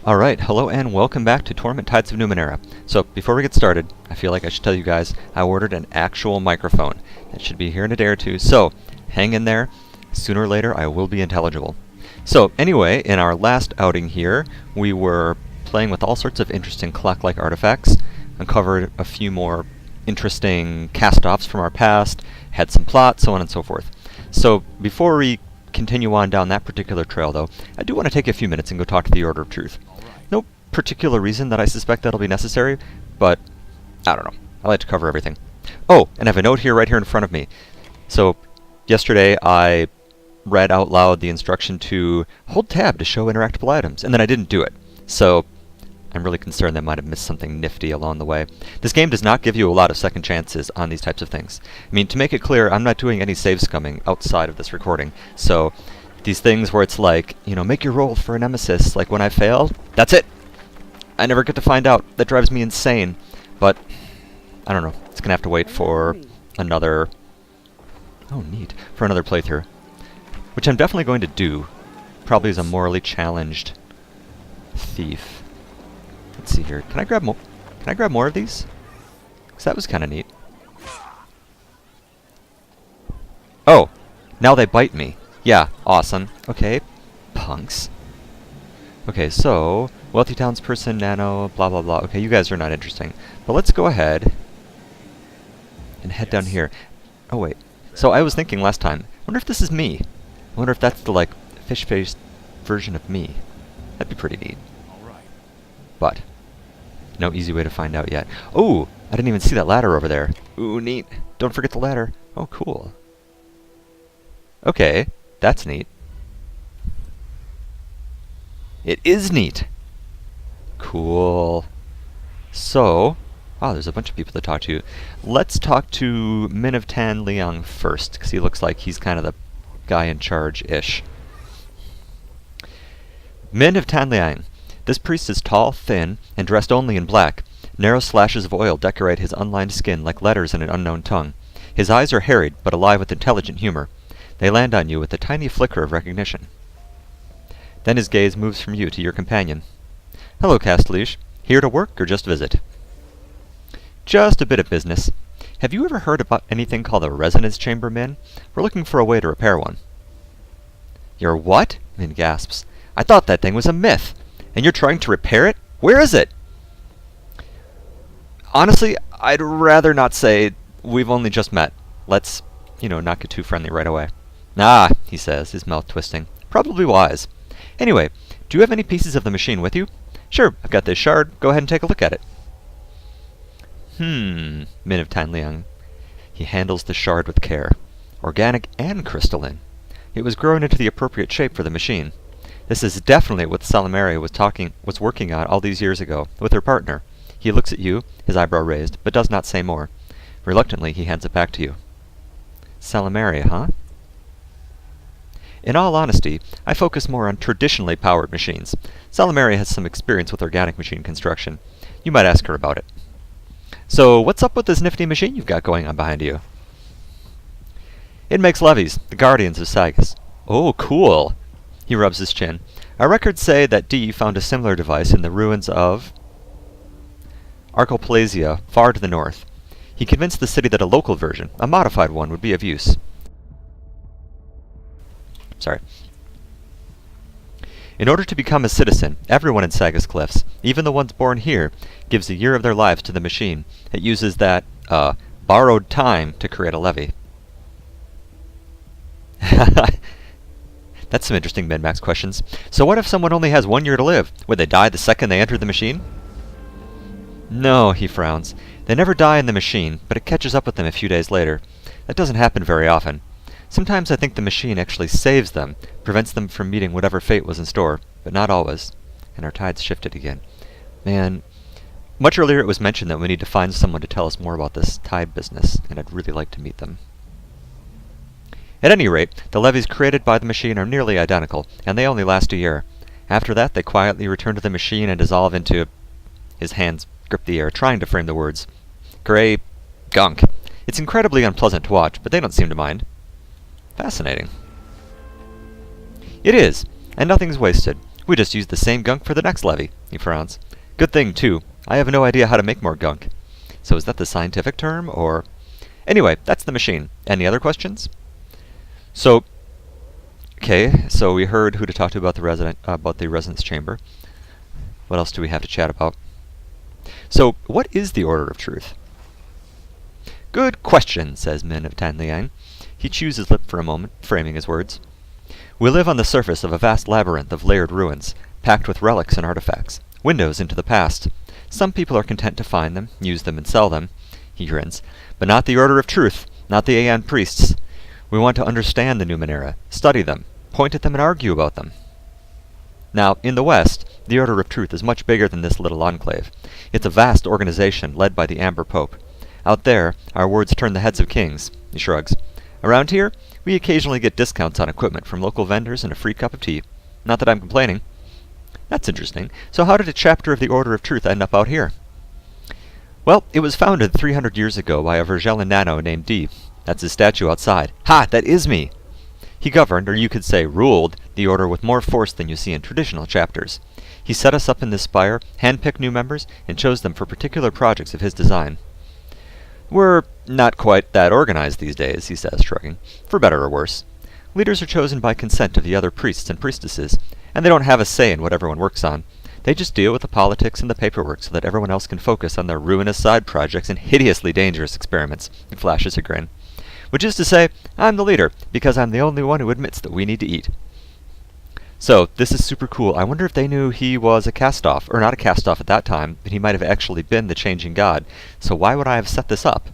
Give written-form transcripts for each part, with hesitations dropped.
Alright, hello and welcome back to Torment Tides of Numenera. So, before we get started, I feel like I should tell you guys I ordered an actual microphone. It should be here in a day or two, so hang in there. Sooner or later I will be intelligible. So, anyway, in our last outing here, we were playing with all sorts of interesting clock-like artifacts, uncovered a few more interesting cast-offs from our past, had some plot, so on and so forth. So, before we continue on down that particular trail, though, I do want to take a few minutes and go talk to the Order of Truth. No particular reason that I suspect that'll be necessary, but I don't know. I like to cover everything. Oh, and I have a note here right here in front of me. So, yesterday I read out loud the instruction to hold tab to show interactable items, and then I didn't do it. So, I'm really concerned that I might have missed something nifty along the way. This game does not give you a lot of second chances on these types of things. I mean, to make it clear, I'm not doing any save scumming outside of this recording. So, these things where it's like, you know, make your roll for a nemesis, like when I fail, that's it! I never get to find out. That drives me insane. But, I don't know. It's gonna have to wait for another... Oh, neat. For another playthrough. Which I'm definitely going to do. Probably as a morally challenged thief. Let's see here. Can I grab more? Can I grab more of these? Because that was kind of neat. Oh! Now they bite me. Yeah, awesome. Okay, punks. Okay, so, wealthy townsperson, nano, blah blah blah. Okay, you guys are not interesting. But let's go ahead and head down here. Oh wait, so I was thinking last time, I wonder if this is me. I wonder if that's the, like, fish-faced version of me. That'd be pretty neat. But, no easy way to find out yet. Oh, I didn't even see that ladder over there. Ooh, neat. Don't forget the ladder. Oh, cool. Okay. That's neat. It is neat! Cool. So, wow, there's a bunch of people to talk to. Let's talk to Min of Tan Liang first, because he looks like he's kind of the guy in charge-ish. Min of Tan Liang. This priest is tall, thin, and dressed only in black. Narrow slashes of oil decorate his unlined skin like letters in an unknown tongue. His eyes are harried, but alive with intelligent humor. They land on you with a tiny flicker of recognition. Then his gaze moves from you to your companion. Hello, Castleash. Here to work or just visit? Just a bit of business. Have you ever heard about anything called a resonance chamber, Min? We're looking for a way to repair one. Your what? Min gasps. I thought that thing was a myth. And you're trying to repair it? Where is it? Honestly, I'd rather not say we've only just met. Let's, you know, not get too friendly right away. Ah, he says, his mouth twisting. Probably wise. Anyway, do you have any pieces of the machine with you? Sure, I've got this shard. Go ahead and take a look at it. Min of Tan Liang. He handles the shard with care. Organic and crystalline. It was grown into the appropriate shape for the machine. This is definitely what Salamari was working on all these years ago, with her partner. He looks at you, his eyebrow raised, but does not say more. Reluctantly, he hands it back to you. Salamari, huh? In all honesty, I focus more on traditionally powered machines. Salamari has some experience with organic machine construction. You might ask her about it. So, what's up with this nifty machine you've got going on behind you? It makes levies, the guardians of Sagas. Oh, cool! He rubs his chin. Our records say that D found a similar device in the ruins of Archopelasia, far to the north. He convinced the city that a local version, a modified one, would be of use. Sorry. In order to become a citizen, everyone in Sagas Cliffs, even the ones born here, gives a year of their lives to the machine. It uses that, borrowed time to create a levy. That's some interesting min-max questions. So what if someone only has 1 year to live? Would they die the second they enter the machine? No, he frowns. They never die in the machine, but it catches up with them a few days later. That doesn't happen very often. Sometimes I think the machine actually saves them, prevents them from meeting whatever fate was in store, but not always. And our tides shifted again. Man, much earlier it was mentioned that we need to find someone to tell us more about this tide business, and I'd really like to meet them. At any rate, the levies created by the machine are nearly identical, and they only last a year. After that, they quietly return to the machine and dissolve into... His hands grip the air, trying to frame the words. Gray... gunk. It's incredibly unpleasant to watch, but they don't seem to mind. Fascinating. It is, and nothing's wasted. We just used the same gunk for the next levy, he frowns. Good thing, too. I have no idea how to make more gunk. So is that the scientific term, or... Anyway, that's the machine. Any other questions? So, okay, so we heard who to talk to about the resonance chamber. What else do we have to chat about? So, what is the Order of Truth? Good question, says Min of Tan Liang. He chews his lip for a moment, framing his words. We live on the surface of a vast labyrinth of layered ruins, packed with relics and artifacts, windows into the past. Some people are content to find them, use them, and sell them. He grins. But not the Order of Truth, not the Aeon priests. We want to understand the Numenera, study them, point at them, and argue about them. Now, in the West, the Order of Truth is much bigger than this little enclave. It's a vast organization led by the Amber Pope. Out there, our words turn the heads of kings. He shrugs. Around here, we occasionally get discounts on equipment from local vendors and a free cup of tea. Not that I'm complaining. That's interesting. So how did a chapter of the Order of Truth end up out here? Well, it was founded 300 years ago by a Vergellan nano named D. That's his statue outside. Ha! That is me! He governed, or you could say ruled, the Order with more force than you see in traditional chapters. He set us up in this spire, handpicked new members, and chose them for particular projects of his design. We're not quite that organized these days, he says, shrugging. For better or worse. Leaders are chosen by consent of the other priests and priestesses, and they don't have a say in what everyone works on. They just deal with the politics and the paperwork so that everyone else can focus on their ruinous side projects and hideously dangerous experiments. He flashes a grin. Which is to say, I'm the leader, because I'm the only one who admits that we need to eat. So, this is super cool. I wonder if they knew he was a cast-off, or not a cast-off at that time, but he might have actually been the changing god. So why would I have set this up?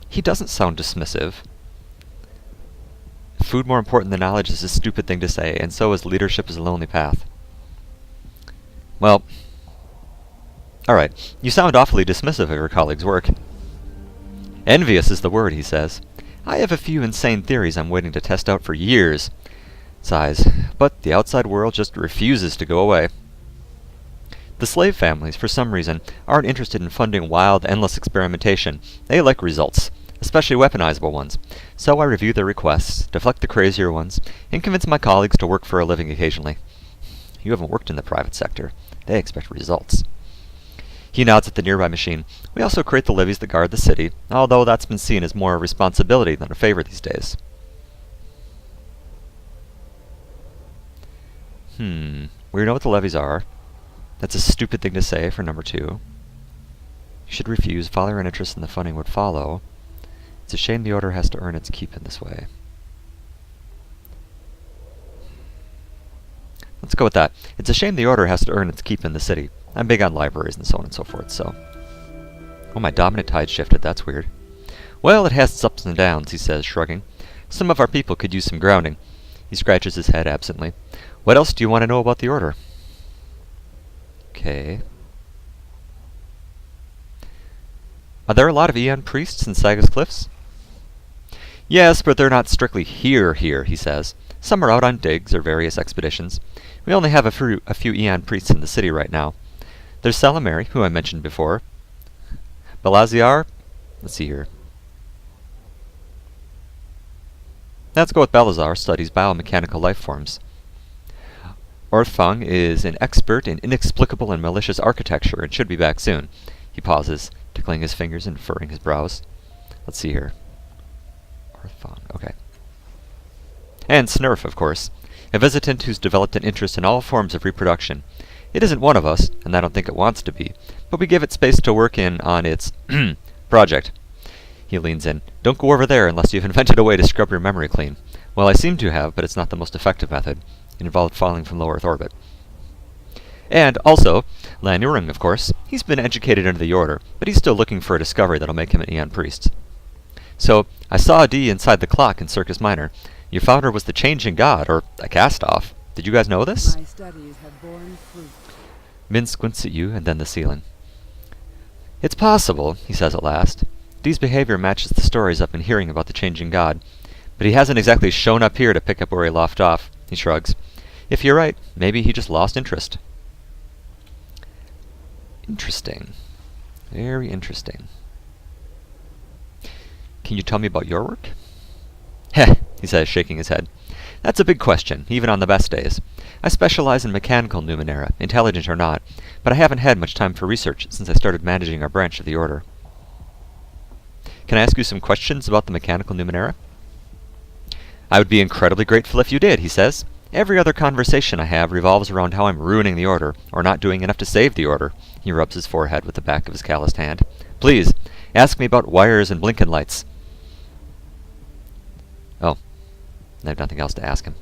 He doesn't sound dismissive. Food more important than knowledge is a stupid thing to say, and so is leadership is a lonely path. Well, alright, you sound awfully dismissive of your colleagues' work. Envious is the word, he says. I have a few insane theories I'm waiting to test out for years. Sighs, but the outside world just refuses to go away. The slave families, for some reason, aren't interested in funding wild, endless experimentation. They like results, especially weaponizable ones. So I review their requests, deflect the crazier ones, and convince my colleagues to work for a living occasionally. You haven't worked in the private sector. They expect results. He nods at the nearby machine. We also create the levies that guard the city, although that's been seen as more a responsibility than a favor these days. We know what the levies are. That's a stupid thing to say for number 2. You should refuse. Follow your interest in the funding would follow. It's a shame the Order has to earn its keep in this way. Let's go with that. It's a shame the Order has to earn its keep in the city. I'm big on libraries and so on and so forth, so... Oh, my dominant tide shifted. That's weird. Well, it has its ups and downs, he says, shrugging. Some of our people could use some grounding. He scratches his head absently. What else do you want to know about the Order? Okay. Are there a lot of Aeon priests in Saga's Cliffs? Yes, but they're not strictly here, he says. Some are out on digs or various expeditions. We only have a few Aeon priests in the city right now. There's Salamari, who I mentioned before. Belaziar? Let's see here. Let's go with Belazar, studies biomechanical life forms. Orthfang is an expert in inexplicable and malicious architecture and should be back soon. He pauses, tickling his fingers and furrowing his brows. Let's see here. Orthfang, okay. And Snurf, of course. A visitant who's developed an interest in all forms of reproduction. It isn't one of us, and I don't think it wants to be, but we give it space to work in on its project. He leans in. Don't go over there unless you've invented a way to scrub your memory clean. Well, I seem to have, but it's not the most effective method. It involved falling from low Earth orbit. And also, Lan Yuring, of course. He's been educated into the Order, but he's still looking for a discovery that'll make him an Aeon priest. So, I saw a D inside the clock in Circus Minor. Your founder was the changing god, or a cast-off. Did you guys know this? My studies have borne fruit. Min squints at you and then the ceiling. It's possible, he says at last. D's behavior matches the stories I've been hearing about the changing god. But he hasn't exactly shown up here to pick up where he left off. He shrugs. If you're right, maybe he just lost interest. Interesting. Very interesting. Can you tell me about your work? Heh, he says, shaking his head. That's a big question, even on the best days. I specialize in mechanical Numenera, intelligent or not, but I haven't had much time for research since I started managing our branch of the Order. Can I ask you some questions about the mechanical Numenera? I would be incredibly grateful if you did, he says. Every other conversation I have revolves around how I'm ruining the Order, or not doing enough to save the Order. He rubs his forehead with the back of his calloused hand. Please, ask me about wires and blinking lights. Oh, I have nothing else to ask him.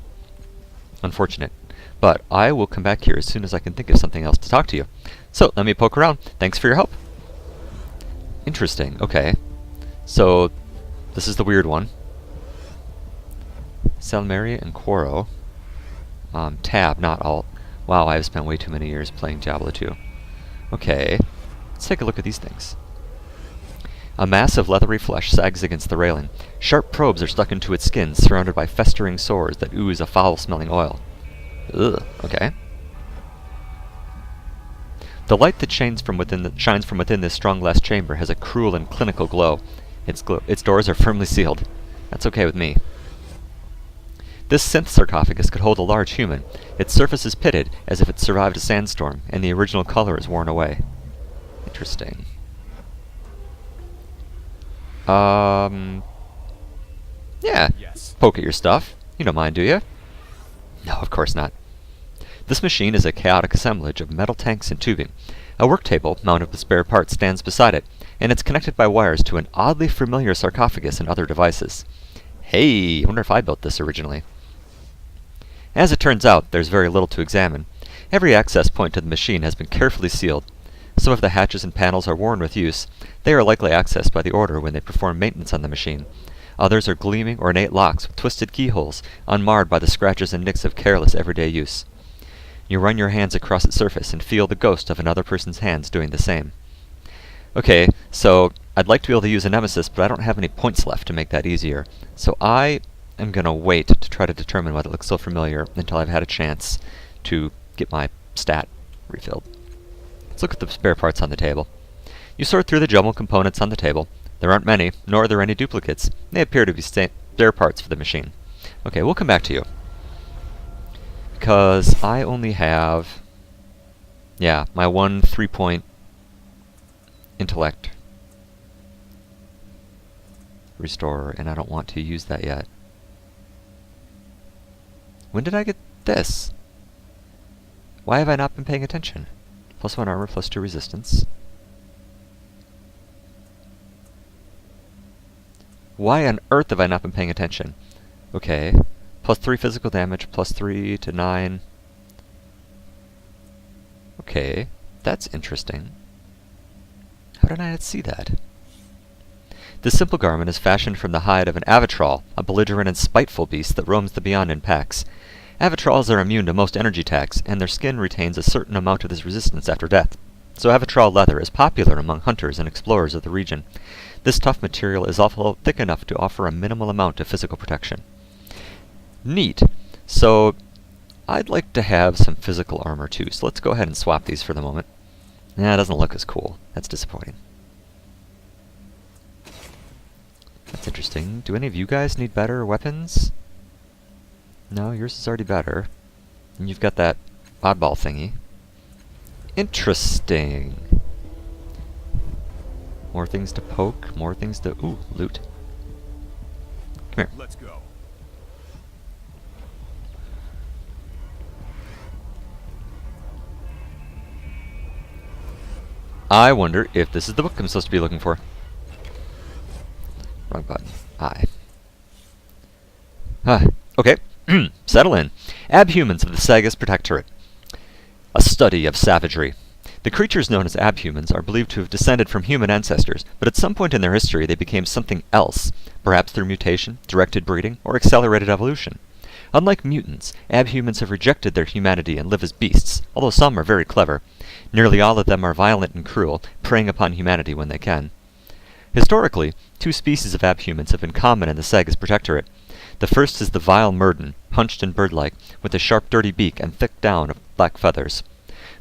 Unfortunate. But I will come back here as soon as I can think of something else to talk to you. So, let me poke around. Thanks for your help. Interesting. Okay. So, this is the weird one. Salmeria and Koro. Tab, not Alt. Wow, I have spent way too many years playing Diablo 2. Okay. Let's take a look at these things. A mass of leathery flesh sags against the railing. Sharp probes are stuck into its skin, surrounded by festering sores that ooze a foul-smelling oil. Ugh, okay. The light that shines from within this strong glass chamber has a cruel and clinical glow. Its doors are firmly sealed. That's okay with me. This synth sarcophagus could hold a large human. Its surface is pitted, as if it survived a sandstorm, and the original color is worn away. Interesting. Yeah. Yes. Poke at your stuff. You don't mind, do you? No, of course not. This machine is a chaotic assemblage of metal tanks and tubing. A work table, mounted with spare parts, stands beside it, and it's connected by wires to an oddly familiar sarcophagus and other devices. Hey, I wonder if I built this originally. As it turns out, there's very little to examine. Every access point to the machine has been carefully sealed. Some of the hatches and panels are worn with use. They are likely accessed by the Order when they perform maintenance on the machine. Others are gleaming, ornate locks with twisted keyholes, unmarred by the scratches and nicks of careless everyday use. You run your hands across its surface and feel the ghost of another person's hands doing the same. Okay, so I'd like to be able to use a nemesis, but I don't have any points left to make that easier. So I am going to wait to try to determine whether it looks so familiar until I've had a chance to get my stat refilled. Let's look at the spare parts on the table. You sort through the jumbled components on the table. There aren't many, nor are there any duplicates. They appear to be spare parts for the machine. Okay, we'll come back to you. Because I only have... yeah, my one 3-point intellect restorer, and I don't want to use that yet. When did I get this? Why have I not been paying attention? +1 armor, +2 resistance. Why on earth have I not been paying attention? Okay. +3 physical damage, +3 to 9. Okay. That's interesting. How did I not see that? This simple garment is fashioned from the hide of an avatral, a belligerent and spiteful beast that roams the beyond in packs. Avatrals are immune to most energy attacks, and their skin retains a certain amount of this resistance after death. So avatral leather is popular among hunters and explorers of the region. This tough material is also thick enough to offer a minimal amount of physical protection. Neat. So I'd like to have some physical armor too, so let's go ahead and swap these for the moment. Nah, it doesn't look as cool. That's disappointing. That's interesting. Do any of you guys need better weapons? No, yours is already better. And you've got that oddball thingy. Interesting. More things to poke, more things to... ooh, loot. Come here. Let's go. I wonder if this is the book I'm supposed to be looking for. Wrong button. I. Okay. Settle in. Abhumans of the Sagas Protectorate. A study of savagery. The creatures known as abhumans are believed to have descended from human ancestors, but at some point in their history they became something else, perhaps through mutation, directed breeding, or accelerated evolution. Unlike mutants, abhumans have rejected their humanity and live as beasts, although some are very clever. Nearly all of them are violent and cruel, preying upon humanity when they can. Historically, two species of abhumans have been common in the Sagas Protectorate. The first is the vile Murden, hunched and bird-like, with a sharp dirty beak and thick down of black feathers.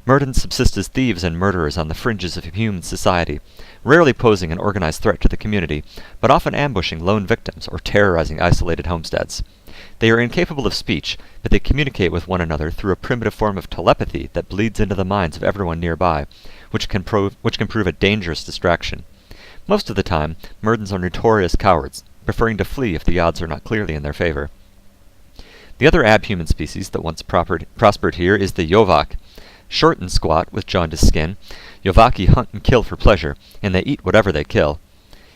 Murdens subsist as thieves and murderers on the fringes of human society, rarely posing an organized threat to the community, but often ambushing lone victims or terrorizing isolated homesteads. They are incapable of speech, but they communicate with one another through a primitive form of telepathy that bleeds into the minds of everyone nearby, which can prove a dangerous distraction. Most of the time, Murdens are notorious cowards, preferring to flee if the odds are not clearly in their favor. The other abhuman species that once prospered here is the Yovak. Short and squat, with jaundiced skin, Yovaki hunt and kill for pleasure, and they eat whatever they kill.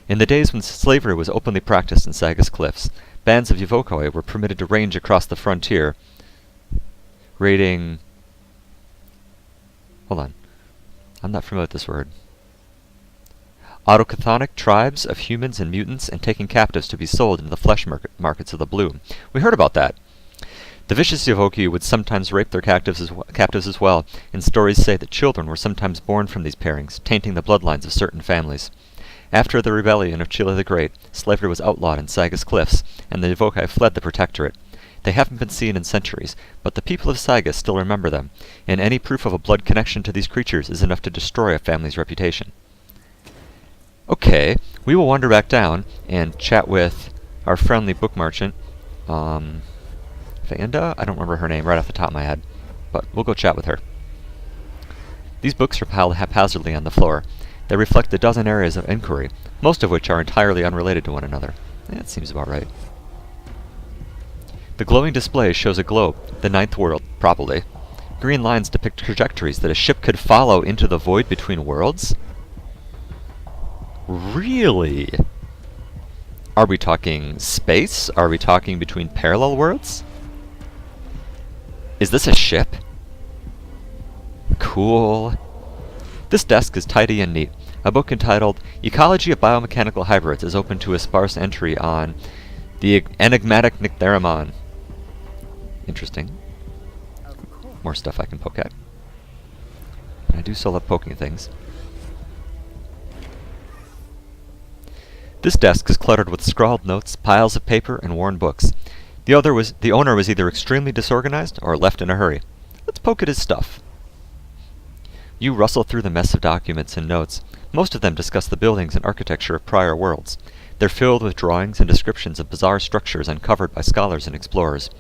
In the days when slavery was openly practiced in Saga's Cliffs, bands of Yovokoi were permitted to range across the frontier, raiding... Hold on. I'm not familiar with this word. Autochthonic tribes of humans and mutants and taking captives to be sold into the flesh markets of the blue. We heard about that. The vicious Yovoki would sometimes rape their captives as well, and stories say that children were sometimes born from these pairings, tainting the bloodlines of certain families. After the rebellion of Chile the Great, slavery was outlawed in Saga's Cliffs, and the Yovokai fled the Protectorate. They haven't been seen in centuries, but the people of Saga still remember them, and any proof of a blood connection to these creatures is enough to destroy a family's reputation. Okay, we will wander back down and chat with our friendly book merchant, Vanda? I don't remember her name right off the top of my head, but we'll go chat with her. These books are piled haphazardly on the floor. They reflect a dozen areas of inquiry, most of which are entirely unrelated to one another. That seems about right. The glowing display shows a globe, the ninth world, probably. Green lines depict trajectories that a ship could follow into the void between worlds? Really? Are we talking space? Are we talking between parallel worlds? Is this a ship? Cool. This desk is tidy and neat. A book entitled Ecology of Biomechanical Hybrids is open to a sparse entry on the enigmatic Nyctheramon. Interesting. More stuff I can poke at. I do still love poking things. This desk is cluttered with scrawled notes, piles of paper, and worn books. The owner was either extremely disorganized or left in a hurry. Let's poke at his stuff. You rustle through the mess of documents and notes. Most of them discuss the buildings and architecture of prior worlds. They're filled with drawings and descriptions of bizarre structures uncovered by scholars and explorers.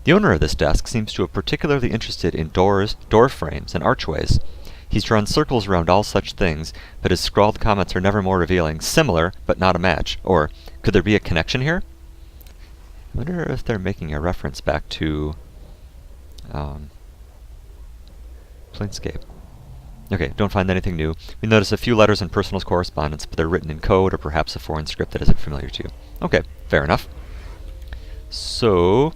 The owner of this desk seems to have particularly interested in doors, door frames, and archways. He's drawn circles around all such things, but his scrawled comments are never more revealing. Similar, but not a match. Or, could there be a connection here? I wonder if they're making a reference back to Planescape. Okay, don't find anything new. We notice a few letters and personal correspondence, but they're written in code or perhaps a foreign script that isn't familiar to you. Okay, fair enough. So,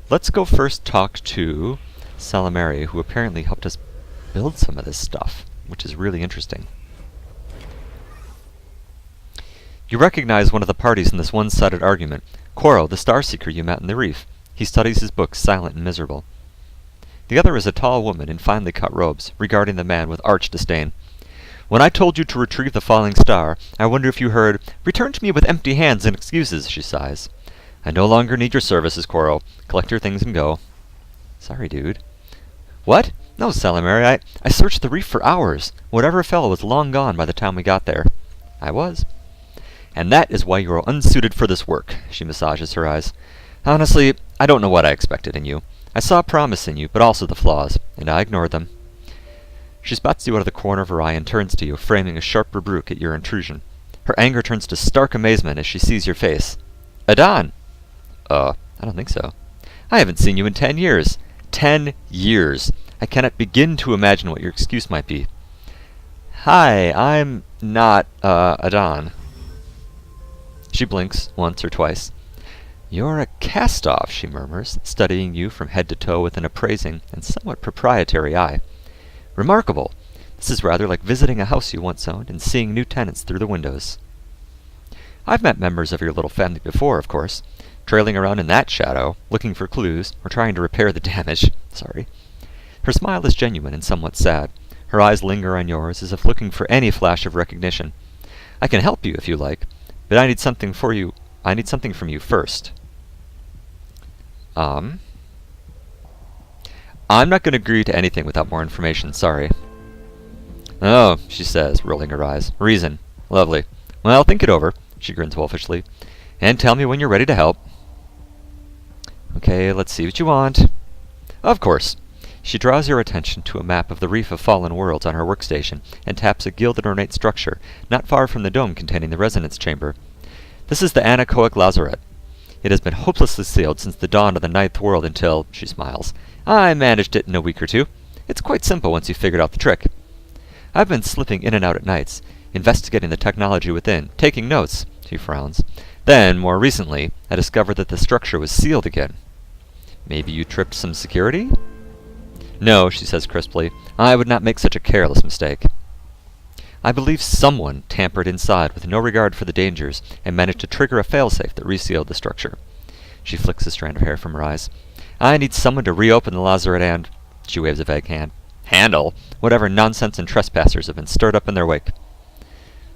let's go first talk to Salamari, who apparently helped us build some of this stuff, which is really interesting. You recognize one of the parties in this one-sided argument, Koro, the Starseeker you met in the reef. He studies his books, silent and miserable. The other is a tall woman in finely cut robes, regarding the man with arch disdain. When I told you to retrieve the falling star, I wonder if you heard, "Return to me with empty hands and excuses," she sighs. I no longer need your services, Koro. Collect your things and go. Sorry, dude. What? No, Salamari, I searched the reef for hours. Whatever fell was long gone by the time we got there. I was. And that is why you are unsuited for this work, she massages her eyes. Honestly, I don't know what I expected in you. I saw promise in you, but also the flaws, and I ignored them. She spots you out of the corner of her eye and turns to you, framing a sharp rebuke at your intrusion. Her anger turns to stark amazement as she sees your face. Adon! I don't think so. I haven't seen you in 10 years. 10 years! I cannot begin to imagine what your excuse might be. Hi, I'm not, Adon. She blinks once or twice. You're a cast-off, she murmurs, studying you from head to toe with an appraising and somewhat proprietary eye. Remarkable. This is rather like visiting a house you once owned and seeing new tenants through the windows. I've met members of your little family before, of course, trailing around in that shadow, looking for clues, or trying to repair the damage. Sorry. Her smile is genuine and somewhat sad. Her eyes linger on yours as if looking for any flash of recognition. I can help you if you like, but I need something from you first. I'm not going to agree to anything without more information, sorry. Oh, she says, rolling her eyes. Reason. Lovely. Well, think it over, she grins wolfishly. And tell me when you're ready to help. Okay, let's see what you want. Of course. She draws your attention to a map of the Reef of Fallen Worlds on her workstation, and taps a gilded ornate structure, not far from the dome containing the resonance chamber. This is the anechoic Lazarette. It has been hopelessly sealed since the dawn of the ninth world until, she smiles, I managed it in a week or two. It's quite simple once you've figured out the trick. I've been slipping in and out at nights, investigating the technology within, taking notes, she frowns. Then, more recently, I discovered that the structure was sealed again. Maybe you tripped some security? No, she says crisply. I would not make such a careless mistake. I believe someone tampered inside with no regard for the dangers and managed to trigger a failsafe that resealed the structure. She flicks a strand of hair from her eyes. I need someone to reopen the Lazarette and, she waves a vague hand, handle whatever nonsense and trespassers have been stirred up in their wake.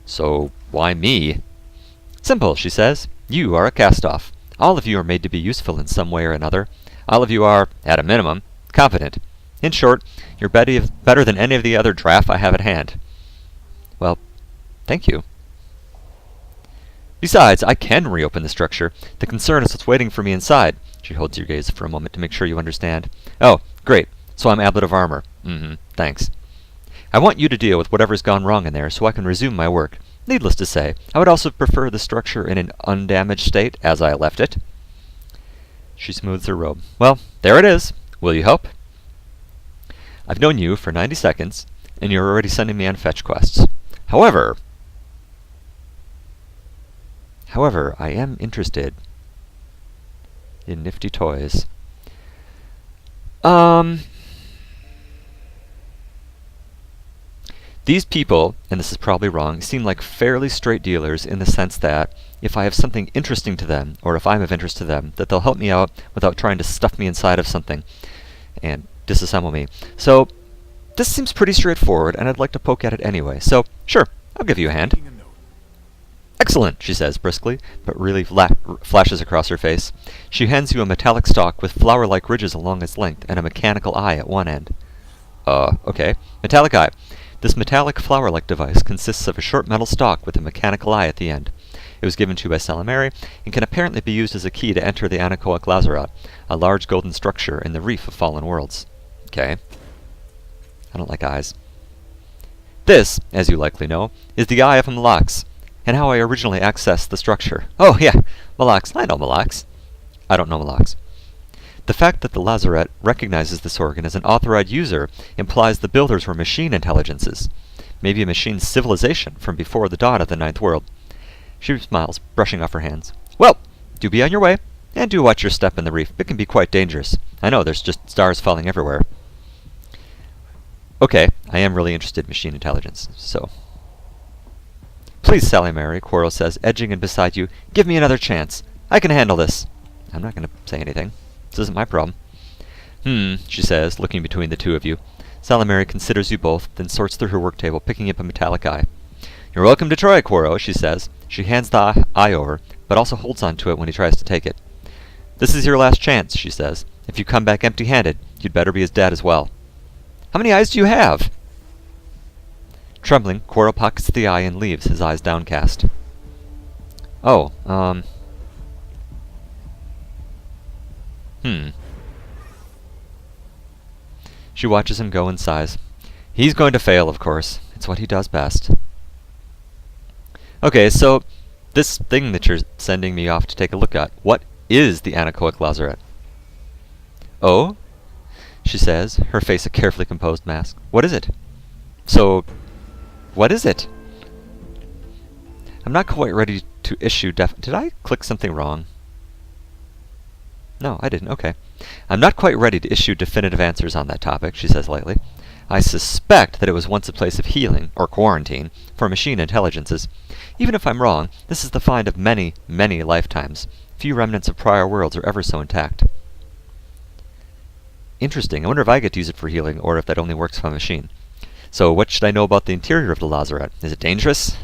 So, why me? Simple, she says. You are a cast-off. All of you are made to be useful in some way or another. All of you are, at a minimum, competent. In short, you're better than any of the other draft I have at hand. Well, thank you. Besides, I can reopen the structure. The concern is what's waiting for me inside. She holds your gaze for a moment to make sure you understand. Oh, great. So I'm Ablet of Armor. Thanks. I want you to deal with whatever's gone wrong in there so I can resume my work. Needless to say, I would also prefer the structure in an undamaged state as I left it. She smooths her robe. Well, there it is. Will you help? I've known you for 90 seconds, and you're already sending me on fetch quests. However, I am interested in nifty toys. These people, and this is probably wrong, seem like fairly straight dealers in the sense that if I have something interesting to them, or if I'm of interest to them, that they'll help me out without trying to stuff me inside of something and disassemble me. So, this seems pretty straightforward, and I'd like to poke at it anyway. So, sure, I'll give you a hand. Excellent, she says briskly, but really flashes across her face. She hands you a metallic stalk with flower-like ridges along its length and a mechanical eye at one end. Okay. Metallic eye. This metallic flower-like device consists of a short metal stalk with a mechanical eye at the end. It was given to you by Salamari, and can apparently be used as a key to enter the anechoic Lazarette, a large golden structure in the Reef of Fallen Worlds. Okay. I don't like eyes. This, as you likely know, is the Eye of Malax, and how I originally accessed the structure. Oh, yeah, Malax. I know Malax. I don't know Malax. The fact that the Lazarette recognizes this organ as an authorized user implies the builders were machine intelligences, maybe a machine civilization from before the dawn of the ninth world. She smiles, brushing off her hands. Well, do be on your way, and do watch your step in the reef. It can be quite dangerous. I know, there's just stars falling everywhere. Okay, I am really interested in machine intelligence, so... Please, Salamari, Koro says, edging in beside you. Give me another chance. I can handle this. I'm not going to say anything. This isn't my problem. She says, looking between the two of you. Salamari considers you both, then sorts through her work table, picking up a metallic eye. You're welcome to try, Koro, she says. She hands the eye over, but also holds on to it when he tries to take it. This is your last chance, she says. If you come back empty-handed, you'd better be his dad as well. How many eyes do you have? Trembling, Koro pockets the eye and leaves, his eyes downcast. Oh, She watches him go and sighs. He's going to fail, of course. It's what he does best. Okay, so this thing that you're sending me off to take a look at, what is the anechoic Lazarette? Oh? She says, her face a carefully composed mask. What is it? So, what is it? I'm not quite ready to issue Did I click something wrong? No, I didn't. Okay. I'm not quite ready to issue definitive answers on that topic, she says lightly. I suspect that it was once a place of healing, or quarantine, for machine intelligences. Even if I'm wrong, this is the find of many, many lifetimes. Few remnants of prior worlds are ever so intact. Interesting. I wonder if I get to use it for healing, or if that only works for a machine. So, what should I know about the interior of the Lazarette? Is it dangerous?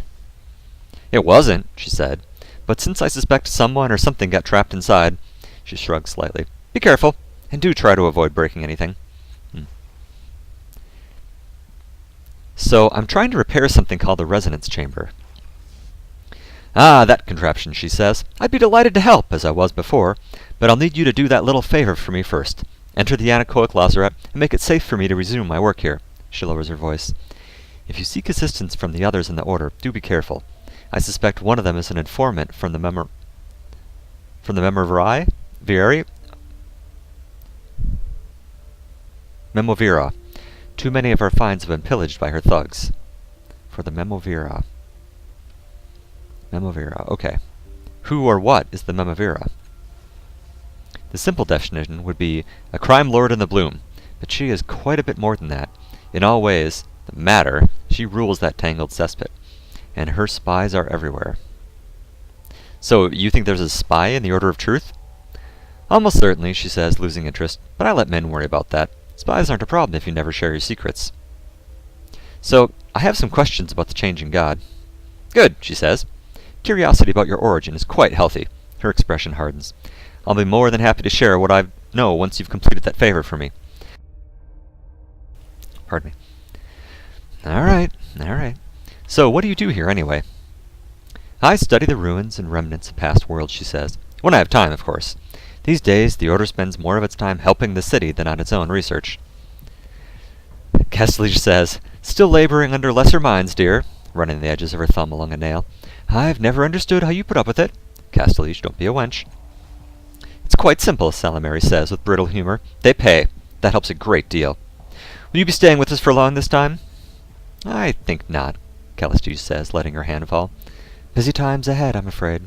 It wasn't, she said. But since I suspect someone or something got trapped inside... She shrugs slightly. Be careful, and do try to avoid breaking anything. So I'm trying to repair something called the resonance chamber. Ah, that contraption, she says. I'd be delighted to help, as I was before, but I'll need you to do that little favor for me first. Enter the anechoic Lazarette and make it safe for me to resume my work here. She lowers her voice. If you seek assistance from the others in the Order, do be careful. I suspect one of them is an informant from the Memovira. Too many of our finds have been pillaged by her thugs. For the Memovira. Okay. Who or what is the Memovira? The simple definition would be a crime lord in the bloom, but she is quite a bit more than that. In all ways that matter, she rules that tangled cesspit, and her spies are everywhere. So, you think there's a spy in the Order of Truth? Almost certainly, she says, losing interest, but I let men worry about that. Spies aren't a problem if you never share your secrets. So, I have some questions about the changing god. Good, she says. Curiosity about your origin is quite healthy. Her expression hardens. I'll be more than happy to share what I know once you've completed that favor for me. Pardon me. Alright. So, what do you do here, anyway? I study the ruins and remnants of past worlds, she says. When I have time, of course. These days, the Order spends more of its time helping the city than on its own research. Kessley says, Still laboring under lesser minds, dear, running the edges of her thumb along a nail. I've never understood how you put up with it. Castellige, don't be a wench. It's quite simple, Salamary says with brittle humor. They pay. That helps a great deal. Will you be staying with us for long this time? I think not, Castellige says, letting her hand fall. Busy times ahead, I'm afraid.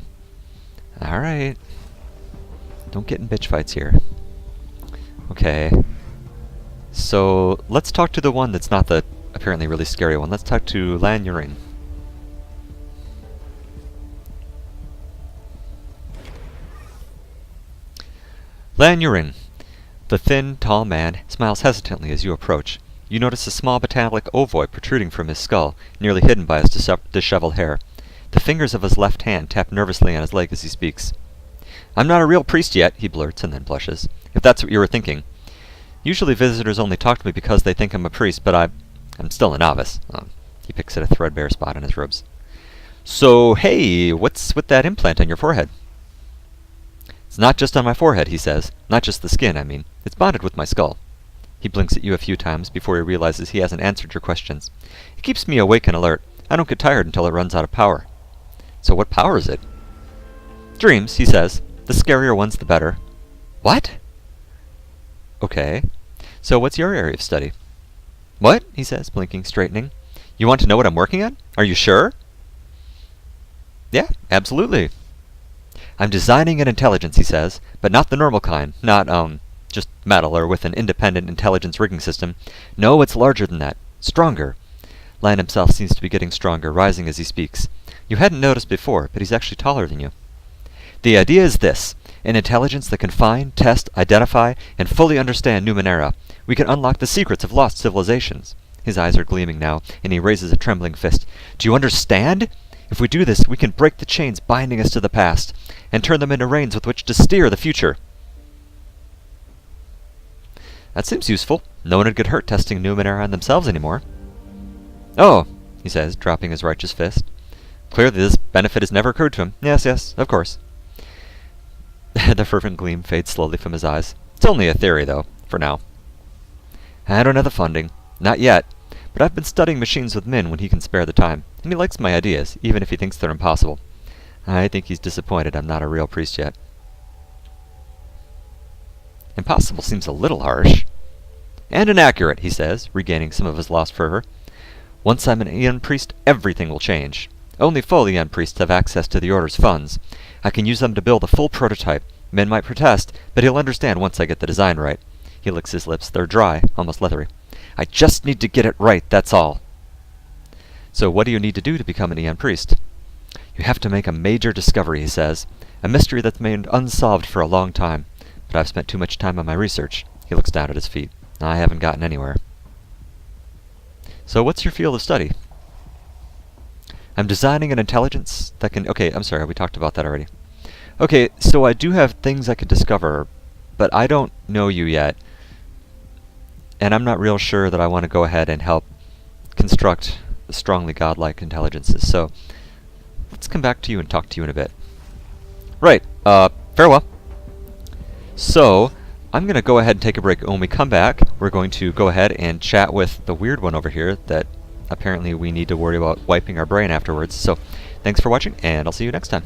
All right. Don't get in bitch fights here. Okay. So, let's talk to the one that's not the apparently really scary one. Let's talk to Lan Yuring. Lan Yuring. The thin, tall man smiles hesitantly as you approach. You notice a small metallic ovoid protruding from his skull, nearly hidden by his disheveled hair. The fingers of his left hand tap nervously on his leg as he speaks. I'm not a real priest yet, he blurts and then blushes. If that's what you were thinking. Usually visitors only talk to me because they think I'm a priest, but I'm still a novice. He picks at a threadbare spot on his robes. So, hey, what's with that implant on your forehead? It's not just on my forehead, he says. Not just the skin, I mean. It's bonded with my skull. He blinks at you a few times before he realizes he hasn't answered your questions. It keeps me awake and alert. I don't get tired until it runs out of power. So what power is it? Dreams, he says. The scarier ones, the better. What? Okay. So what's your area of study? What? He says, blinking, straightening. You want to know what I'm working on? Are you sure? Yeah, absolutely. I'm designing an intelligence, he says, but not the normal kind. Not, just metal or with an independent intelligence rigging system. No, it's larger than that. Stronger. Lan himself seems to be getting stronger, rising as he speaks. You hadn't noticed before, but he's actually taller than you. The idea is this. An intelligence that can find, test, identify, and fully understand Numenera. We can unlock the secrets of lost civilizations. His eyes are gleaming now, and he raises a trembling fist. Do you understand? If we do this, we can break the chains binding us to the past, and turn them into reins with which to steer the future. That seems useful. No one would get hurt testing Numenera on themselves anymore. Oh, he says, dropping his righteous fist. Clearly this benefit has never occurred to him. Yes, of course. The fervent gleam fades slowly from his eyes. It's only a theory, though, for now. I don't have the funding. Not yet. But I've been studying machines with Min when he can spare the time, and he likes my ideas, even if he thinks they're impossible. I think he's disappointed I'm not a real priest yet. Impossible seems a little harsh. And inaccurate, he says, regaining some of his lost fervor. Once I'm an Aeon priest, everything will change. Only full Aeon priests have access to the Order's funds. I can use them to build a full prototype. Men might protest, but he'll understand once I get the design right. He licks his lips. They're dry, almost leathery. I just need to get it right, that's all. So what do you need to do to become an Aeon priest? You have to make a major discovery, he says. A mystery that's remained unsolved for a long time. But I've spent too much time on my research. He looks down at his feet. I haven't gotten anywhere. So what's your field of study? I'm designing an intelligence that can... Okay, I'm sorry, we talked about that already. Okay, so I do have things I could discover, but I don't know you yet. And I'm not real sure that I want to go ahead and help construct the strongly godlike intelligences. So let's come back to you and talk to you in a bit. Right, farewell. So I'm going to go ahead and take a break. When we come back, we're going to go ahead and chat with the weird one over here that apparently we need to worry about wiping our brain afterwards. So thanks for watching, and I'll see you next time.